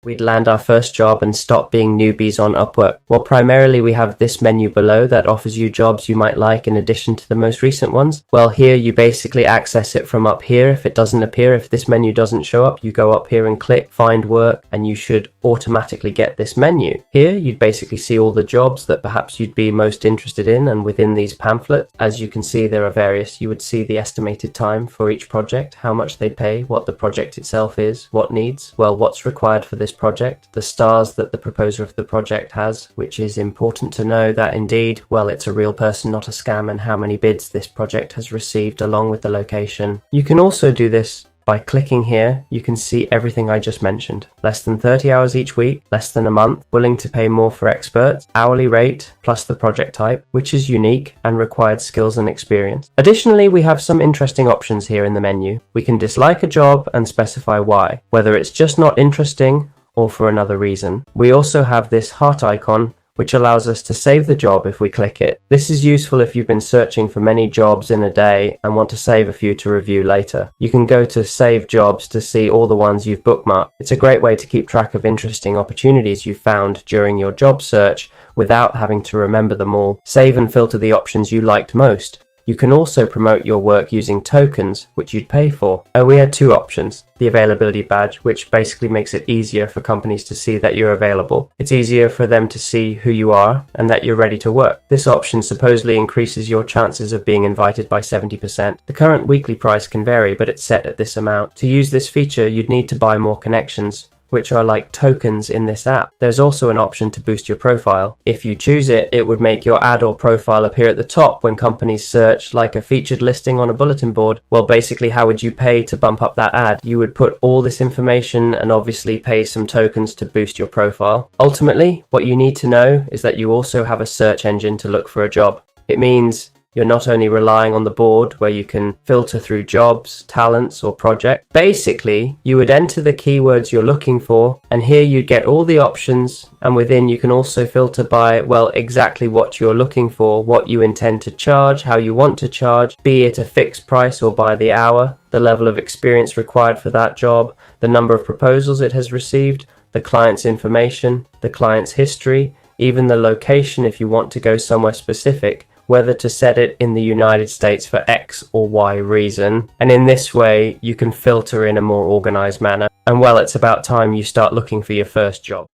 we'd land our first job and stop being newbies on Upwork? Well, primarily we have this menu below that offers you jobs you might like in addition to the most recent ones. Well, here you basically access it from up here. If it doesn't appear, if this menu doesn't show up, you go up here and click Find Work and you should automatically get this menu. Here you'd basically see all the jobs that perhaps you'd be most interested in, and within these pamphlets, as you can see, there are various. You would see the estimated time for each project, how much they pay, what the project itself is, what needs, well, what's required for this project, the stars that the proposer of the project has, which is important to know that indeed, well, it's a real person, not a scam, and how many bids this project has received along with the location. You can also do this by clicking here. You can see everything I just mentioned. Less than 30 hours each week, less than a month, willing to pay more for experts, hourly rate, plus the project type, which is unique, and required skills and experience. Additionally, we have some interesting options here in the menu. We can dislike a job and specify why, whether it's just not interesting or for another reason. We also have this heart icon, which allows us to save the job if we click it. This is useful if you've been searching for many jobs in a day and want to save a few to review later. You can go to Save Jobs to see all the ones you've bookmarked. It's a great way to keep track of interesting opportunities you found during your job search without having to remember them all. Save and filter the options you liked most. You can also promote your work using tokens, which you'd pay for. We had two options. The availability badge, which basically makes it easier for companies to see that you're available. It's easier for them to see who you are and that you're ready to work. This option supposedly increases your chances of being invited by 70%. The current weekly price can vary, but it's set at this amount. To use this feature, you'd need to buy more connections, which are like tokens in this app. There's also an option to boost your profile. If you choose it, it would make your ad or profile appear at the top when companies search, like a featured listing on a bulletin board. Well, basically, how would you pay to bump up that ad? You would put all this information and obviously pay some tokens to boost your profile. Ultimately, what you need to know is that you also have a search engine to look for a job. It means you're not only relying on the board where you can filter through jobs, talents, or projects. Basically, you would enter the keywords you're looking for, and here you'd get all the options, and within you can also filter by, well, exactly what you're looking for, what you intend to charge, how you want to charge, be it a fixed price or by the hour, the level of experience required for that job, the number of proposals it has received, the client's information, the client's history, even the location if you want to go somewhere specific, whether to set it in the United States for X or Y reason. And in this way, you can filter in a more organized manner. And well, it's about time you start looking for your first job.